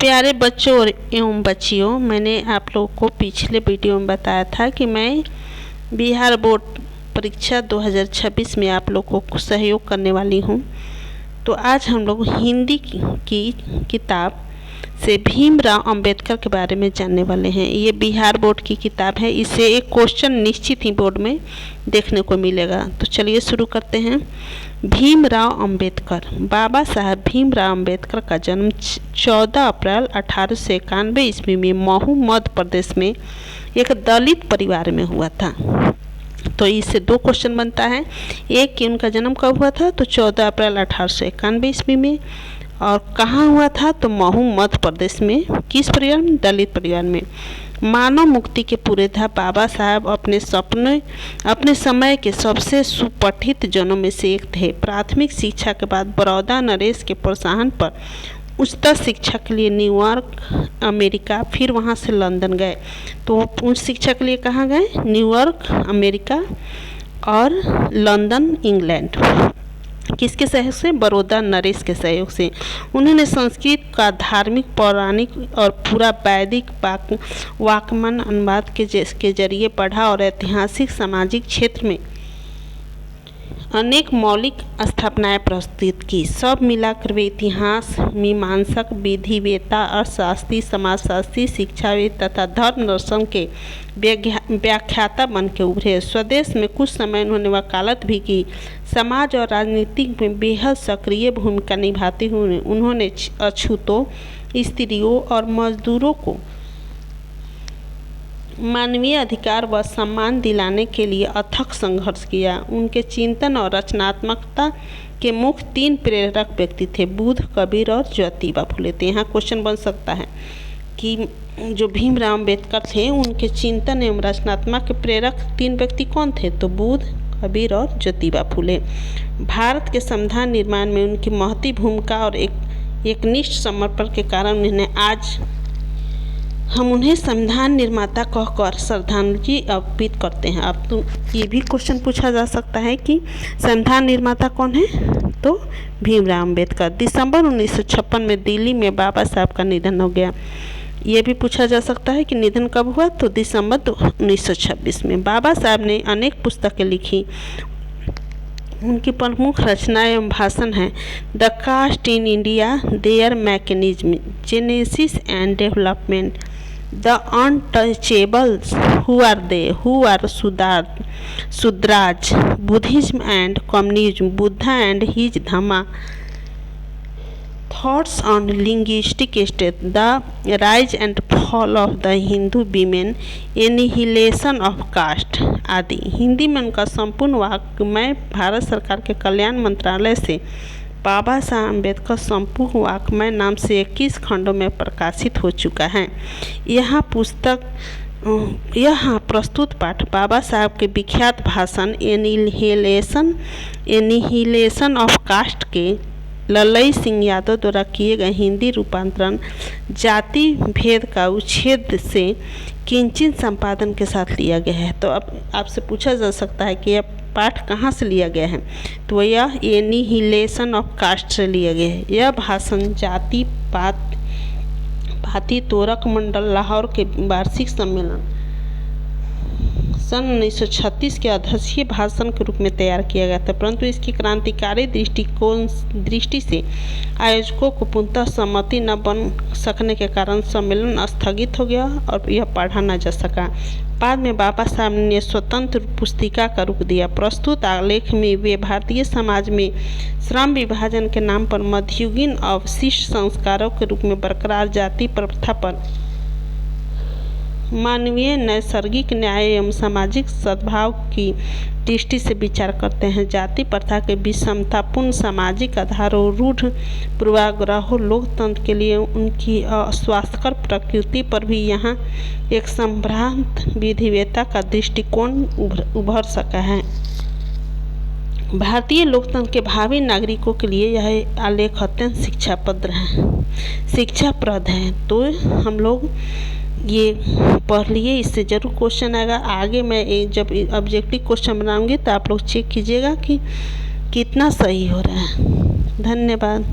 प्यारे बच्चों और एवं बच्चियों, मैंने आप लोगों को पिछले वीडियो में बताया था कि मैं बिहार बोर्ड परीक्षा 2026 में आप लोगों को सहयोग करने वाली हूँ। तो आज हम लोग हिंदी की किताब से भीमराव अंबेडकर के बारे में जानने वाले हैं। ये बिहार बोर्ड की किताब है, इससे एक क्वेश्चन निश्चित ही बोर्ड में देखने को मिलेगा। तो चलिए शुरू करते हैं। भीमराव अंबेडकर। बाबा साहब भीमराव अंबेडकर का जन्म 14 अप्रैल 1891 ईस्वी में महू मध्य प्रदेश में एक दलित परिवार में हुआ था। तो इससे दो क्वेश्चन बनता है, एक कि उनका जन्म कब हुआ था, तो 14 अप्रैल 1891 ईस्वी में, और कहाँ हुआ था, तो महू मध्य प्रदेश में। किस परिवार में? दलित परिवार में। मानव मुक्ति के पुरोधा बाबा साहब अपने समय के सबसे सुपठित जनों में से एक थे। प्राथमिक शिक्षा के बाद बड़ौदा नरेश के प्रोत्साहन पर उच्चतर शिक्षा के लिए न्यूयॉर्क अमेरिका, फिर वहाँ से लंदन गए। तो उच्च शिक्षा के लिए कहाँ गए? न्यूयॉर्क अमेरिका और लंदन इंग्लैंड। किसके सहयोग से? बड़ौदा नरेश के सहयोग से। उन्होंने संस्कृत का धार्मिक, पौराणिक और पूरा वैदिक वाक्मन अनुवाद के जरिए पढ़ा और ऐतिहासिक सामाजिक क्षेत्र में अनेक मौलिक स्थापनाएं प्रस्तुत की। सब मिलाकर वे इतिहास, मीमांसक, विधिवेत्ता, अर्थशास्त्री, समाजशास्त्री, शिक्षाविद तथा धर्म दर्शन के व्याख्याता बन के उभरे। स्वदेश में कुछ समय उन्होंने वकालत भी की। समाज और राजनीति में बेहद सक्रिय भूमिका निभाते हुए उन्होंने अछूतों, स्त्रियों और मजदूरों को मानवीय अधिकार व सम्मान दिलाने के लिए अथक संघर्ष किया। उनके चिंतन और रचनात्मकता के मुख्य 3 प्रेरक व्यक्ति थे, बुद्ध, कबीर और ज्योतिबा फुले। तो यहाँ क्वेश्चन बन सकता है कि जो भीमराव अंबेडकर थे, उनके चिंतन एवं रचनात्मक के प्रेरक 3 व्यक्ति कौन थे? तो बुद्ध, कबीर और ज्योतिबा फुले। भारत के संविधान निर्माण में उनकी महती भूमिका और एकनिष्ठ समर्पण के कारण हम उन्हें संविधान निर्माता कहकर श्रद्धांजलि अर्पित करते हैं। अब तो ये भी क्वेश्चन पूछा जा सकता है कि संविधान निर्माता कौन है? तो भीमराव अंबेडकर। दिसंबर 1956 में दिल्ली में बाबा साहब का निधन हो गया। ये भी पूछा जा सकता है कि निधन कब हुआ? तो दिसंबर 1926 में। बाबा साहब ने अनेक पुस्तकें लिखी। उनकी प्रमुख रचनाएं एवं भाषण हैं the caste in India, their mechanism, genesis and development, the untouchables, who are they, who are Shudras, Buddhism and communism, Buddha and his Dhamma, thoughts on linguistic state, the rise and fall of the Hindu women, annihilation of caste आदि। हिंदी में उनका संपूर्ण वाङ्मय भारत सरकार के कल्याण मंत्रालय से बाबा साहब अम्बेडकर संपूर्ण वाङ्मय नाम से 21 खंडों में प्रकाशित हो चुका है। यहाँ प्रस्तुत पाठ बाबा साहब के विख्यात भाषण एनिहिलेशन ऑफ कास्ट के ललई सिंह यादव द्वारा किए गए हिंदी रूपांतरण जाति भेद का उच्छेद से किंचित संपादन के साथ लिया गया है। तो अब आपसे पूछा जा सकता है कि यह पाठ कहाँ से लिया गया है? तो यह एनिहिलेशन ऑफ कास्ट से लिया गया है। यह भाषण जाति पाति तोरक मंडल लाहौर के वार्षिक सम्मेलन सन 1936 के आदर्शीय भाषण के रूप में तैयार किया गया था, परंतु इसकी क्रांतिकारी दृष्टि से आयोजकों को पुनः सहमति न बन सकने के कारण सम्मेलन स्थगित हो गया और यह पढ़ा न जा सका। बाद में बाबा साहब ने स्वतंत्र पुस्तिका का रूप दिया। प्रस्तुत आलेख में वे भारतीय समाज में श्रम विभाजन के नाम पर मध्ययुगीन अवशिष्ट संस्कारों के रूप में बरकरार जाति प्रथा पर मानवीय नैसर्गिक न्याय एवं सामाजिक सद्भाव की दृष्टि से विचार करते हैं। जाति प्रथा के विषमतापूर्ण सामाजिक आधारों, रूढ़ पूर्वाग्रहों, लोकतंत्र के लिए उनकी अस्वास्थ्यकर प्रकृति पर भी यहाँ एक संभ्रांत विधिवेत्ता का दृष्टिकोण उभर सका है। भारतीय लोकतंत्र के भावी नागरिकों के लिए यह आलेख अत्यंत शिक्षाप्रद है। तो हम लोग ये पढ़ लिए, इससे ज़रूर क्वेश्चन आएगा। आगे मैं जब ऑब्जेक्टिव क्वेश्चन बनाऊंगी तो आप लोग चेक कीजिएगा कि कितना सही हो रहा है। धन्यवाद।